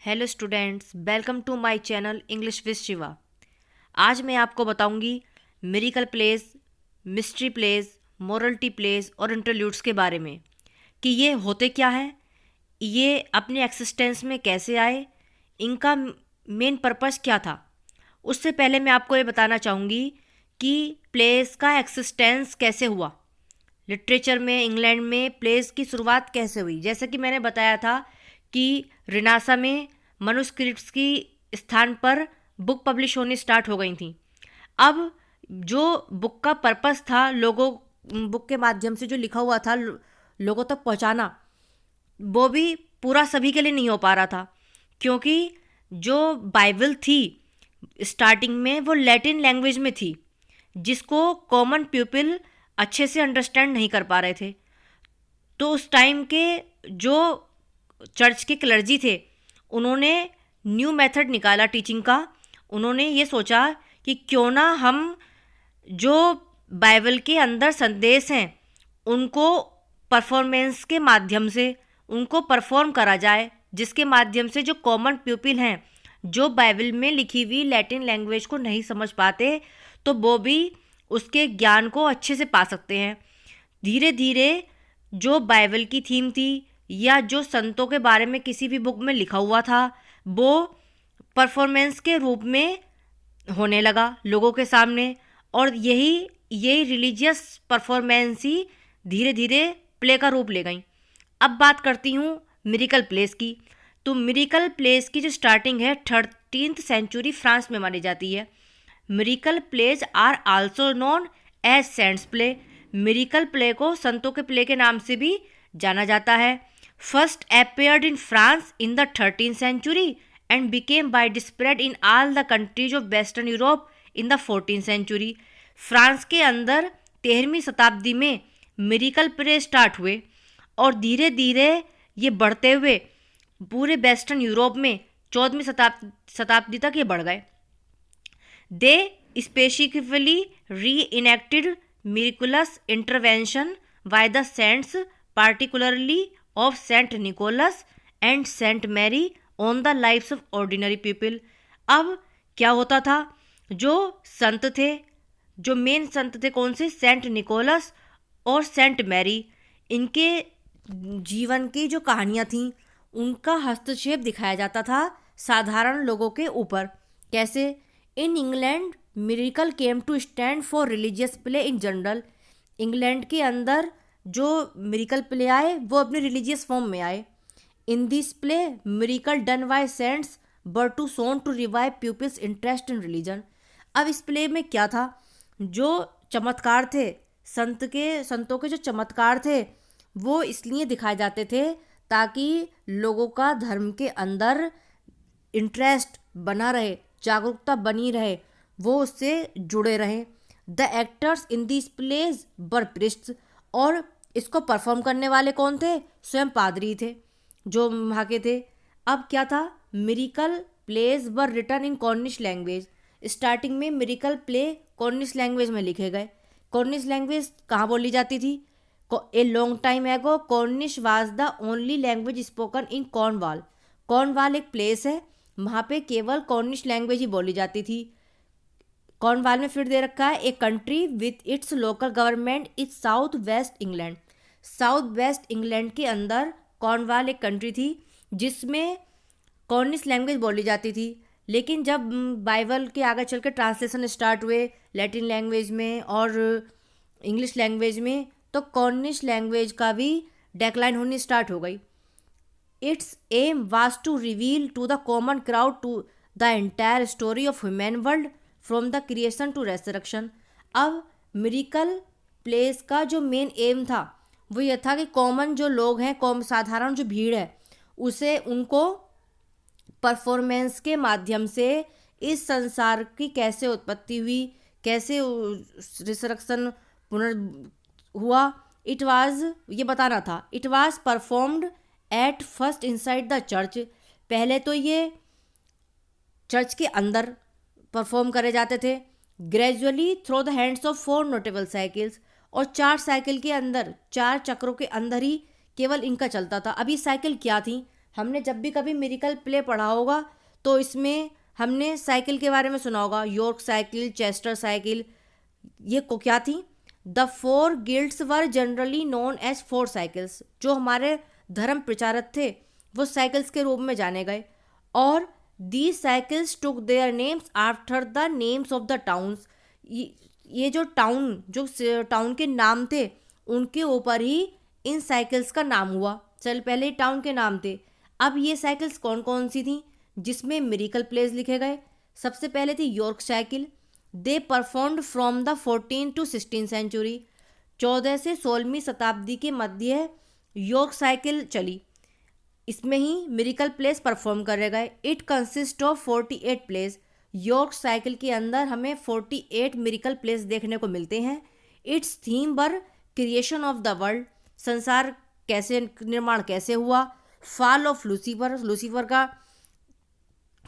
Hello students, welcome to my channel English with Shiva. आज मैं आपको बताऊंगी miracle plays, mystery plays, morality plays और इंटरल्यूड्स के बारे में कि ये होते क्या हैं, ये अपने एक्सिस्टेंस में कैसे आए, इनका मेन पर्पस क्या था। उससे पहले मैं आपको ये बताना चाहूँगी कि प्लेस का एक्सिस्टेंस कैसे हुआ। लिटरेचर में इंग्लैंड में प्लेस की शुरुआत कैसे हुई। जैसे कि मैंने बताया था कि रिनासा में मनुस्क्रिप्ट्स की स्थान पर बुक पब्लिश होनी स्टार्ट हो गई थी। अब जो बुक का पर्पस था, लोगों बुक के माध्यम से जो लिखा हुआ था लोगों तक पहुंचाना, वो भी पूरा सभी के लिए नहीं हो पा रहा था, क्योंकि जो बाइबल थी स्टार्टिंग में वो लैटिन लैंग्वेज में थी, जिसको कॉमन पीपल अच्छे से अंडरस्टैंड नहीं कर पा रहे थे। तो उस टाइम के जो चर्च के क्लर्जी थे, उन्होंने न्यू मेथड निकाला टीचिंग का। उन्होंने ये सोचा कि क्यों ना हम जो बाइबल के अंदर संदेश हैं उनको परफॉर्मेंस के माध्यम से उनको परफॉर्म करा जाए, जिसके माध्यम से जो कॉमन पीपल हैं, जो बाइबल में लिखी हुई लैटिन लैंग्वेज को नहीं समझ पाते, तो वो भी उसके ज्ञान को अच्छे से पा सकते हैं। धीरे धीरे जो बाइबल की थीम थी या जो संतों के बारे में किसी भी बुक में लिखा हुआ था, वो परफॉर्मेंस के रूप में होने लगा लोगों के सामने। और यही यही रिलीजियस परफॉर्मेंस ही धीरे धीरे प्ले का रूप ले गई। अब बात करती हूँ मिरेकल प्लेस की। तो मिरेकल प्लेस की जो स्टार्टिंग है 13th सेंचुरी फ्रांस में मानी जाती है। Miracle plays are also known as saints play. Miracle play को संतों के प्ले के नाम से भी जाना जाता है। First appeared in France in the 13th century and became widespread in all the countries of Western Europe in the 14th century। France के अंदर 13वीं शताब्दी में मिरेकल प्ले स्टार्ट हुए और धीरे धीरे ये बढ़ते हुए पूरे वेस्टर्न यूरोप में 14वीं शताब्दी तक ये बढ़ गए। दे स्पेसिफिकली री enacted miraculous intervention by the saints, particularly of Saint Nicholas and Saint Mary on the lives of ordinary people। अब क्या होता था, जो संत थे, जो मेन संत थे कौन से, सेंट निकोलस और सेंट मैरी, इनके जीवन की जो कहानियाँ थीं उनका हस्तक्षेप दिखाया जाता था साधारण लोगों के ऊपर। कैसे? In England miracle came to stand for religious play in general. England के अंदर जो मिरेकल प्ले आए वो अपने रिलीजियस फॉर्म में आए। In this play miracle done by saints were to soon to revive people's interest in religion. अब इस प्ले में क्या था, जो चमत्कार थे, संतों के जो चमत्कार थे वो इसलिए दिखाए जाते थे ताकि लोगों का धर्म के अंदर इंटरेस्ट बना रहे, जागरूकता बनी रहे, वो उससे जुड़े रहें। The actors in this plays were priests. और इसको परफॉर्म करने वाले कौन थे? स्वयं पादरी थे जो वहाँ के थे। अब क्या था, miracle plays were written in Cornish language. Starting में मिरेकल प्ले कॉर्निश लैंग्वेज में लिखे गए। कॉर्निश लैंग्वेज कहाँ बोली जाती थी? A long time ago Cornish was the only language spoken in Cornwall. Cornwall एक प्लेस है, वहाँ पे केवल कॉर्निश लैंग्वेज ही बोली जाती थी। कॉर्नवाल में फिर दे रखा है, a country with its local government is south west England. South west England के अंदर कॉर्नवाल एक कंट्री थी जिसमें कॉर्निश लैंग्वेज बोली जाती थी। लेकिन जब बाइबल के आगे चल के ट्रांसलेशन स्टार्ट हुए लैटिन लैंग्वेज में और इंग्लिश लैंग्वेज में, तो कॉर्निश लैंग्वेज का भी डेक्लाइन होनी स्टार्ट हो गई। Its aim was to reveal to the common crowd to the entire story of human world from the creation to resurrection. अब मिरेकल प्लेस का जो मेन एम था वो ये था कि कॉमन जो लोग हैं, साधारण जो भीड़ है, उसे उनको परफॉर्मेंस के माध्यम से इस संसार की कैसे उत्पत्ति हुई, कैसे रिसरेक्शन हुआ, इट वाज ये बताना था। It was performed at first inside the church. पहले तो ये चर्च के अंदर परफॉर्म करे जाते थे। Gradually through the hands of 4 notable cycles. और 4 साइकिल के अंदर, 4 चक्रों के अंदर ही केवल इनका चलता था। अभी साइकिल क्या थी? हमने जब भी कभी मिरेकल प्ले पढ़ा होगा तो इसमें हमने साइकिल के बारे में सुना होगा, यॉर्क साइकिल, चेस्टर साइकिल। ये को क्या थी? The four guilds were generally known as four cycles. जो हमारे धर्म प्रचारक थे वो साइकिल्स के रूप में जाने गए, और these cycles took their names after the names of the towns. ये जो टाउन के नाम थे उनके ऊपर ही इन साइकिल्स का नाम हुआ। चल, पहले टाउन के नाम थे। अब ये साइकिल्स कौन कौन सी थी जिसमें मिरेकल प्लेस लिखे गए? सबसे पहले थी York cycle. They performed from the 14 to 16 century. 14 से 16वीं शताब्दी के मध्य यॉर्क साइकिल चली। इसमें ही मिरेकल प्लेस परफॉर्म करे गए। It consist of 48 place. York cycle के अंदर हमें 48 मिरेकल प्लेस देखने को मिलते हैं। It's theme were creation of the world. संसार कैसे निर्माण कैसे हुआ, फॉल ऑफ लूसीफर, लूसीफर का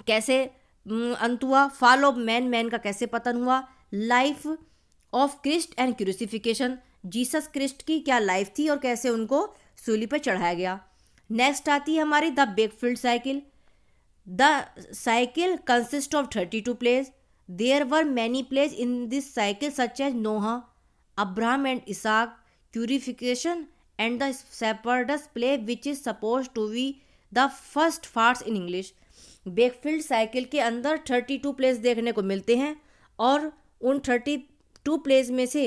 कैसे अंत हुआ, फॉल ऑफ मैन का कैसे पतन हुआ, life of Christ and crucifixion, Jesus Christ की क्या लाइफ थी और कैसे उनको सूली पर चढ़ाया गया। नेक्स्ट आती है हमारी the Wakefield cycle. The cycle consist of 32 plays. There were many plays in this cycle such as Noah, Abraham and Isaac, crucifixion and the shepherds play which is suppose to be the first farce in English. Wakefield cycle के अंदर 32 place देखने को मिलते हैं, और उन 32 place में से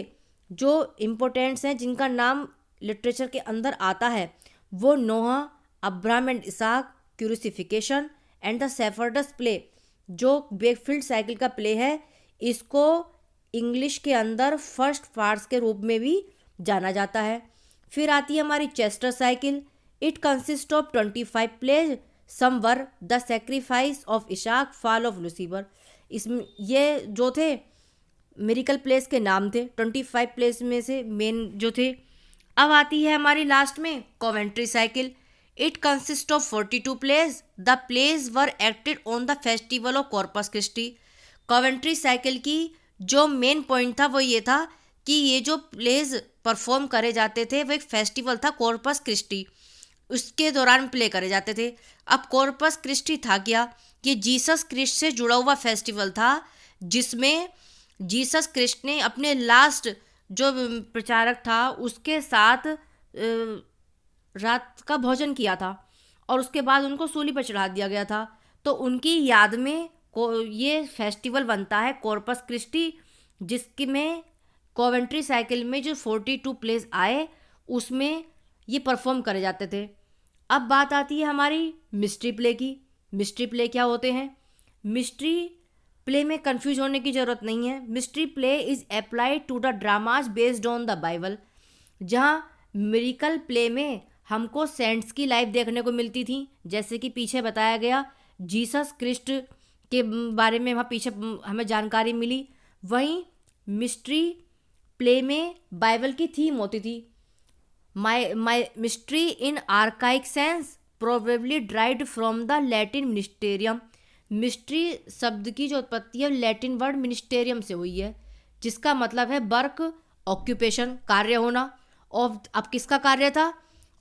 जो इम्पोर्टेंट्स हैं जिनका नाम लिटरेचर के अंदर आता है वो Noah, Abraham and Isaac, crucifixion and the shepherds play. जो बेकफील्ड साइकिल का प्ले है इसको इंग्लिश के अंदर फर्स्ट फार्स के रूप में भी जाना जाता है। फिर आती है हमारी Chester cycle. It consist of 25 plays. Some were the sacrifice of Isaac, fall of Lucifer. इसमें ये जो थे मिरेकल प्लेस के नाम थे, 25 प्लेस में से मेन जो थे। अब आती है हमारी लास्ट में Coventry cycle. It consist of 42 plays. The plays were acted on the festival of Corpus Christi. Coventry cycle की जो मेन पॉइंट था वो ये था कि ये जो प्लेस परफॉर्म करे जाते थे वो एक फेस्टिवल था कॉर्पस क्रिस्टी, उसके दौरान प्ले करे जाते थे। अब कॉर्पस क्रिस्टी था क्या? ये जीसस क्रिस्ट से जुड़ा हुआ फेस्टिवल था जिसमें जीसस क्रिस्ट ने अपने लास्ट जो प्रचारक था उसके साथ रात का भोजन किया था और उसके बाद उनको सूली पर चढ़ा दिया गया था। तो उनकी याद में ये फेस्टिवल बनता है कॉर्पस क्रिस्टी, जिसकी में कॉवेंट्री साइकिल में जो 42 प्लेस आए उसमें ये परफॉर्म करे जाते थे। अब बात आती है हमारी मिस्ट्री प्ले की। मिस्ट्री प्ले क्या होते हैं? मिस्ट्री प्ले में कंफ्यूज होने की ज़रूरत नहीं है। Mystery play is applied to the dramas based on the Bible. जहाँ मिरेकल प्ले में हमको सेंट्स की लाइफ देखने को मिलती थी, जैसे कि पीछे बताया गया जीसस क्रिस्ट के बारे में वहाँ पीछे हमें जानकारी मिली। वहीं मिस्ट्री प्ले में बाइबल की थीम होती थी। My mystery in archaic sense probably derived from the Latin ministerium. Mystery शब्द की जो उत्पत्ति है लैटिन वर्ड मिनिस्टेरियम से हुई है, जिसका मतलब है वर्क, ऑक्यूपेशन, कार्य होना। ऑफ अब किसका कार्य था?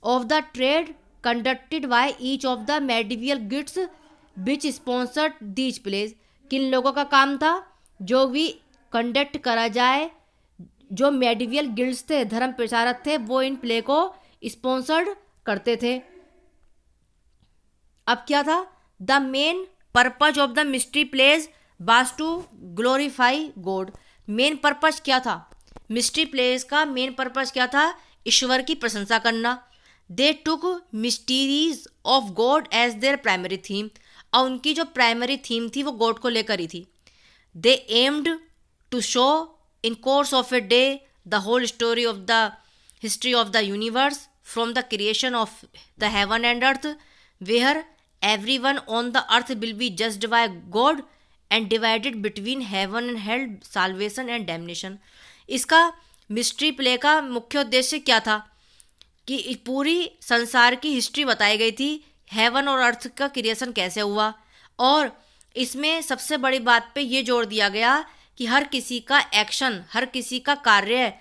Of the trade conducted by each of the medieval guilds which sponsored these place. किन लोगों का काम था? जो भी कंडक्ट करा जाए, जो मेडिवल गिल्ड्स थे, धर्म प्रचारक थे, वो इन प्ले को स्पॉन्सर्ड करते थे। अब क्या था? The main purpose of the mystery plays was to glorify God. Main purpose क्या था? मिस्ट्री प्लेस का मेन पर्पज क्या था? ईश्वर की प्रशंसा करना। They took mysteries of God as their primary theme. और उनकी जो प्राइमरी थीम थी वो गॉड को लेकर ही थी। They aimed to show in course of a day the whole story of the history of the universe from the creation of the heaven and earth, where everyone on the earth will be judged by God and divided between heaven and hell, salvation and damnation। इसका mystery play का मुख्य उद्देश्य क्या था कि पूरी संसार की हिस्ट्री बताई गई थी, हेवन और अर्थ का क्रिएशन कैसे हुआ। और इसमें सबसे बड़ी बात पे ये जोर दिया गया कि हर किसी का एक्शन, हर किसी का कार्य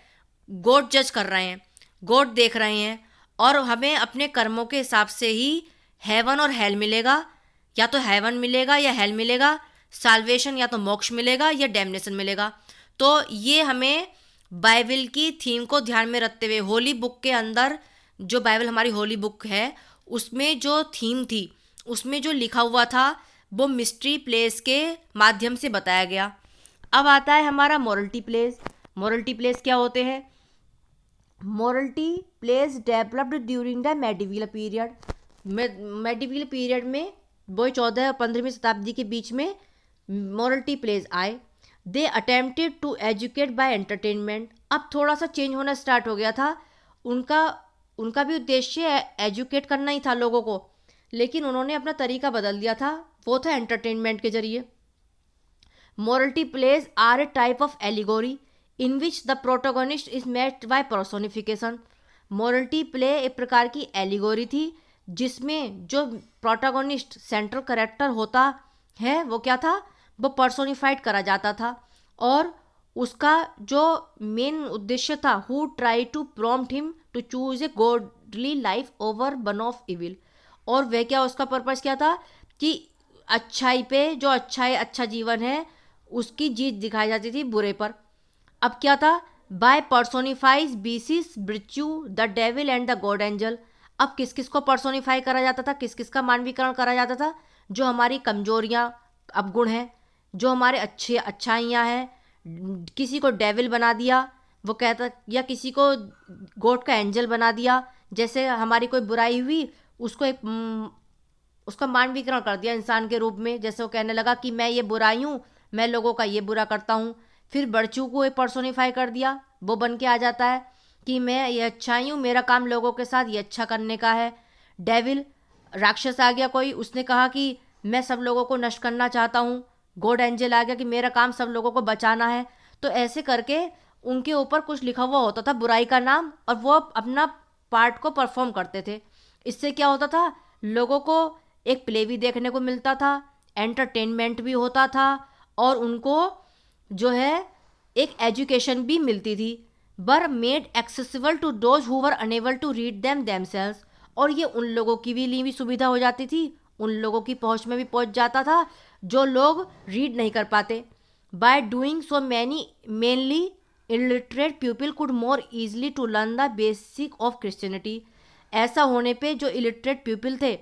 गॉड जज कर रहे हैं, गॉड देख रहे हैं, और हमें अपने कर्मों के हिसाब से ही हेवन और हेल मिलेगा, या तो हेवन मिलेगा या हेल मिलेगा, साल्वेशन या तो मोक्ष मिलेगा या डैमनेशन मिलेगा। तो ये हमें बाइबल की थीम को ध्यान में रखते हुए, होली बुक के अंदर, जो बाइबल हमारी होली बुक है उसमें जो थीम थी, उसमें जो लिखा हुआ था, वो मिस्ट्री प्लेस के माध्यम से बताया गया। अब आता है हमारा मोरल्टी प्लेस। मोरल्टी प्लेस क्या होते हैं? Morality plays developed during the medieval period. Medieval period में वो 14 और 15वीं शताब्दी के बीच में मोरल्टी प्लेस आए। They attempted to educate by entertainment. अब थोड़ा सा चेंज होना स्टार्ट हो गया था। उनका उनका भी उद्देश्य एजुकेट करना ही था लोगों को, लेकिन उन्होंने अपना तरीका बदल दिया था, वो था एंटरटेनमेंट के जरिए। Morality plays are a type of allegory in which the protagonist is met by personification. Morality play एक प्रकार की एलिगोरी थी जिसमें जो प्रोटोगोनिस्ट सेंट्रल कैरेक्टर होता है वो क्या था, वो पर्सोनिफाइड करा जाता था, और उसका जो मेन उद्देश्य था, who try to prompt him to choose a godly life over one of evil. और वह क्या, उसका पर्पस क्या था कि अच्छाई पे, जो अच्छा जीवन है उसकी जीत दिखाई जाती थी बुरे पर। अब क्या था, बाय पर्सोनिफाइज बीसिस ब्रिच्यू the devil and the god angel. अब किस किस को पर्सोनिफाई करा जाता था, किस किस का मानवीकरण करा जाता था? जो हमारी कमजोरियां अवगुण हैं, जो हमारे अच्छाइयाँ हैं, किसी को डेविल बना दिया वो कहता, या किसी को गॉड का एंजल बना दिया। जैसे हमारी कोई बुराई हुई, उसको उसका मानवीकरण कर दिया इंसान के रूप में। जैसे वो कहने लगा कि मैं ये बुराई हूँ, मैं लोगों का ये बुरा करता हूँ। फिर बर्चू को एक पर्सोनिफाई कर दिया, वो बन के आ जाता है कि मैं ये अच्छाई हूँ, मेरा काम लोगों के साथ ये अच्छा करने का है। डेविल, राक्षस आ गया कोई, उसने कहा कि मैं सब लोगों को नष्ट करना चाहता हूँ। गॉड एंजल आ गया कि मेरा काम सब लोगों को बचाना है। तो ऐसे करके उनके ऊपर कुछ लिखा हुआ होता था बुराई का नाम, और वो अपना पार्ट को परफॉर्म करते थे। इससे क्या होता था, लोगों को एक प्ले भी देखने को मिलता था, एंटरटेनमेंट भी होता था, और उनको जो है एक एजुकेशन भी मिलती थी। Were made accessible to those who were unable to read them themselves. और ये उन लोगों की भी लिए भी सुविधा हो जाती थी, उन लोगों की पहुंच में भी पहुंच जाता था जो लोग रीड नहीं कर पाते। By doing so many mainly illiterate people could more easily to learn the basic of Christianity. ऐसा होने पे जो इलिटरेट पीपल थे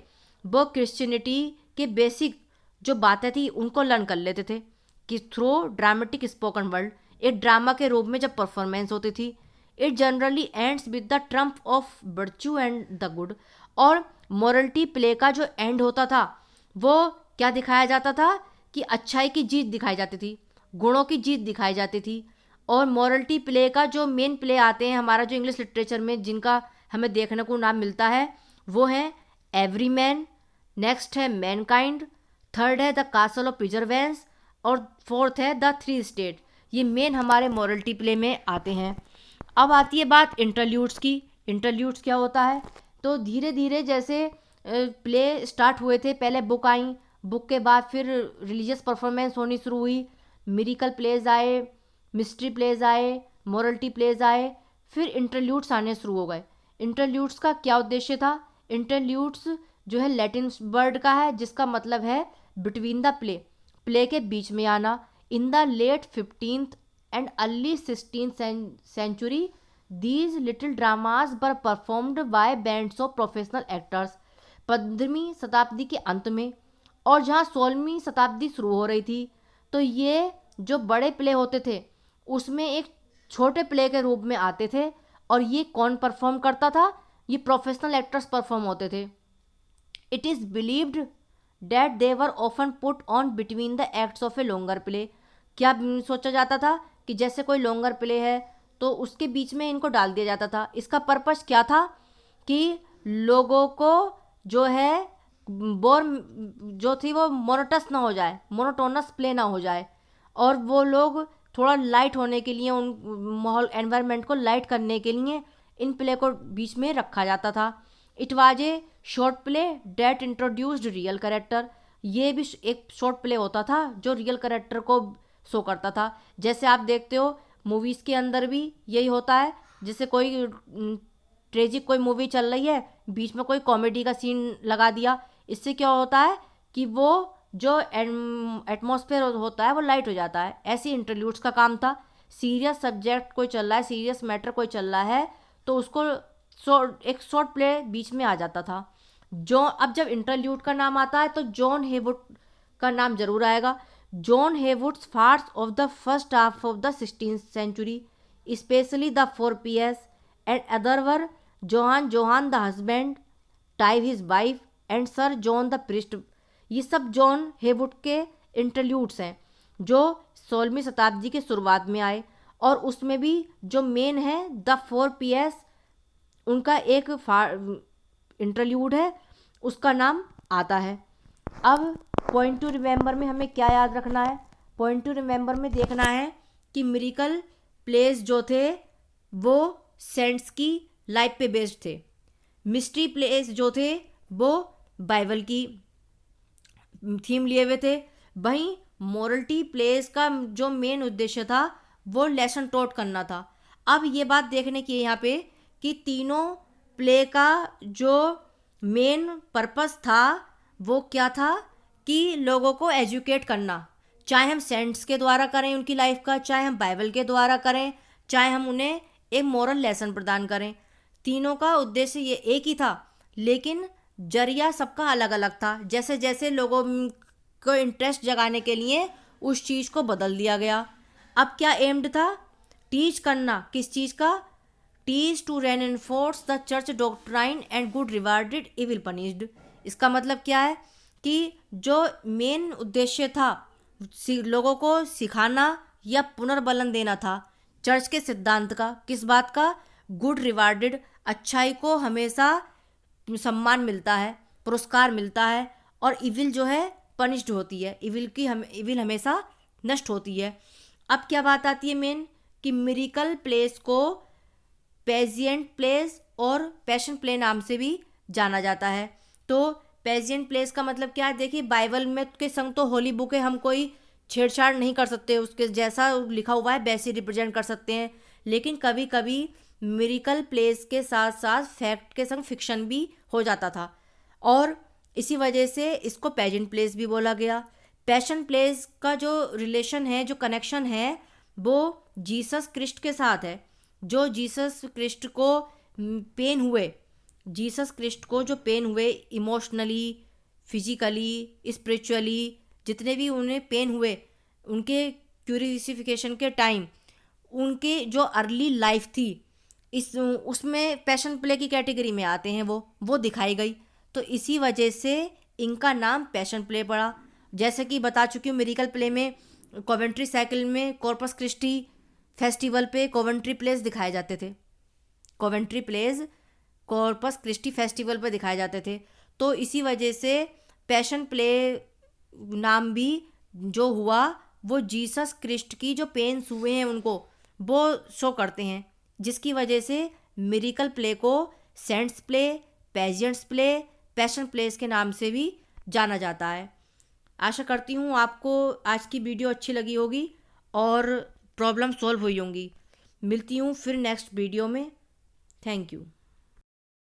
वो क्रिश्चियनिटी के बेसिक जो बातें थी उनको लर्न कर लेते थे कि थ्रू ड्रामेटिक स्पोकन वर्ड, एक ड्रामा के रूप में जब परफॉर्मेंस होती थी। It generally ends with the Trump of virtue and the good. और मॉरल्टी प्ले का जो एंड होता था वो क्या दिखाया जाता था कि अच्छाई की जीत दिखाई जाती थी, गुणों की जीत दिखाई जाती थी। और मॉरल्टी प्ले का जो मेन प्ले आते हैं हमारा जो इंग्लिश लिटरेचर में जिनका हमें देखने को नाम मिलता है वो है एवरी मैन, नेक्स्ट है मैनकाइंड, थर्ड है द कासल ऑफ प्रिजर्वेंस, और फोर्थ है द थ्री स्टेट। ये मेन हमारे मॉरल्टी प्ले में आते हैं। अब आती है बात इंटरल्यूड्स की। इंटरल्यूड्स क्या होता है, तो धीरे धीरे जैसे प्ले स्टार्ट हुए थे, पहले बुक आई, बुक के बाद फिर रिलीजियस परफॉर्मेंस होनी शुरू हुई, मिरिकल प्लेज आए, मिस्ट्री प्लेज आए, मॉरल्टी प्लेज आए, फिर इंटरल्यूड्स आने शुरू हो गए। इंटरल्यूड्स का क्या उद्देश्य था, इंटरल्यूड्स जो है लैटिन वर्ड का है जिसका मतलब है बिटवीन द प्ले, प्ले के बीच में आना। In the late 15th and early 16th century these little dramas were performed by bands of professional actors. 15वीं शताब्दी के अंत में, और जहाँ 16वीं शताब्दी शुरू हो रही थी, तो ये जो बड़े प्ले होते थे उसमें एक छोटे प्ले के रूप में आते थे। और ये कौन परफॉर्म करता था, ये प्रोफेशनल एक्टर्स परफॉर्म होते थे। It is believed that they were often put on between the acts of a longer play. क्या सोचा जाता था कि जैसे कोई लॉन्गर प्ले है तो उसके बीच में इनको डाल दिया जाता था। इसका पर्पस क्या था कि लोगों को जो है बोर जो थी वो मोनोटस ना हो जाए, मोनोटोनस प्ले ना हो जाए, और वो लोग थोड़ा लाइट होने के लिए, उन माहौल एनवायरनमेंट को लाइट करने के लिए इन प्ले को बीच में रखा जाता था। It was a short play that introduced real character. ये भी एक शॉर्ट प्ले होता था जो रियल कैरेक्टर को शो करता था। जैसे आप देखते हो मूवीज़ के अंदर भी यही होता है, जैसे कोई ट्रेजिक कोई मूवी चल रही है, बीच में कोई कॉमेडी का सीन लगा दिया, इससे क्या होता है कि वो जो एटमॉस्फेयर होता है वो लाइट हो जाता है। ऐसे इंटरल्यूड्स का काम था। सीरियस सब्जेक्ट कोई चल रहा है, सीरियस मैटर कोई चल रहा है, तो उसको एक शॉर्ट प्ले बीच में आ जाता था। अब जब इंटरल्यूड का नाम आता है तो जॉन हेवुड का नाम जरूर आएगा। John Heywood's farce of the first half of the 16th century, specially the 4 PS, and other were Johan the husband, Tyb his wife, and sir John the priest. ये सब जॉन हेवुड के interludes हैं जो 16वीं शताब्दी के शुरुआत में आए, और उसमें भी जो मेन है द 4 PS, उनका एक इंटरल्यूड है, उसका नाम आता है। अब पॉइंट टू रिमेंबर में हमें क्या याद रखना है? पॉइंट टू रिमेंबर में देखना है कि मिरेकल प्लेस जो थे वो सेंट्स की लाइफ पे बेस्ड थे। मिस्ट्री प्लेस जो थे वो बाइबल की थीम लिए हुए थे। वहीं मोरलिटी प्लेस का जो मेन उद्देश्य था वो लेसन टॉट करना था। अब ये बात देखने की है यहाँ पे कि तीनों प्ले का जो मेन पर्पस था वो क्या था कि लोगों को एजुकेट करना, चाहे हम सेंट्स के द्वारा करें उनकी लाइफ का, चाहे हम बाइबल के द्वारा करें, चाहे हम उन्हें एक मोरल लेसन प्रदान करें। तीनों का उद्देश्य ये एक ही था, लेकिन जरिया सबका अलग अलग था। जैसे जैसे लोगों को इंटरेस्ट जगाने के लिए उस चीज़ को बदल दिया गया। अब क्या एम्ड था? टीच करना। किस चीज़ का? Teach to reinforce the church doctrine and good rewarded evil punished. इसका मतलब क्या है कि जो मेन उद्देश्य था लोगों को सिखाना या पुनर्बलन देना था चर्च के सिद्धांत का। किस बात का? गुड रिवार्डेड, अच्छाई को हमेशा सम्मान मिलता है, पुरस्कार मिलता है, और इविल जो है पनिश्ड होती है। इविल हमेशा नष्ट होती है। अब क्या बात आती है मेन कि मिरेकल प्लेस को पेजेंट प्लेस और पैशन प्ले नाम से भी जाना जाता है। तो पेजेंट प्लेस का मतलब क्या है? देखिए, बाइबल में के संग तो होली बुक है, हम कोई छेड़छाड़ नहीं कर सकते, उसके जैसा लिखा हुआ है वैसे रिप्रेजेंट कर सकते हैं। लेकिन कभी कभी मिरेकल प्लेस के साथ साथ फैक्ट के संग फिक्शन भी हो जाता था, और इसी वजह से इसको पेजेंट प्लेस भी बोला गया। पैशन प्लेस का जो रिलेशन है, जो कनेक्शन है, वो जीसस क्रिस्ट के साथ है। जो जीसस क्रिस्ट को पेन हुए, जीसस क्रिस्ट को जो पेन हुए इमोशनली, फिजिकली, स्पिरिचुअली, जितने भी उन्हें पेन हुए, उनके क्यूरिफिकेशन के टाइम, उनके जो अर्ली लाइफ थी, उसमें पैशन प्ले की कैटेगरी में आते हैं, वो दिखाई गई। तो इसी वजह से इनका नाम पैशन प्ले पड़ा। जैसे कि बता चुकी हूँ, मिरेकल प्ले में कोवेंट्री साइकिल में कॉर्पस क्रिस्टी फेस्टिवल पे कोवेंट्री प्लेस दिखाए जाते थे। Coventry plays Corpus Christi festival पे दिखाए जाते थे। तो इसी वजह से पैशन प्ले नाम भी जो हुआ वो जीसस क्रिस्ट की जो पेन्स हुए हैं उनको वो शो करते हैं, जिसकी वजह से मिरेकल प्ले को saints play, pageants play, passion plays के नाम से भी जाना जाता है। आशा करती हूँ आपको आज की वीडियो अच्छी लगी होगी और प्रॉब्लम सॉल्व हुई होंगी। मिलती हूँ फिर नेक्स्ट वीडियो में। Thank you.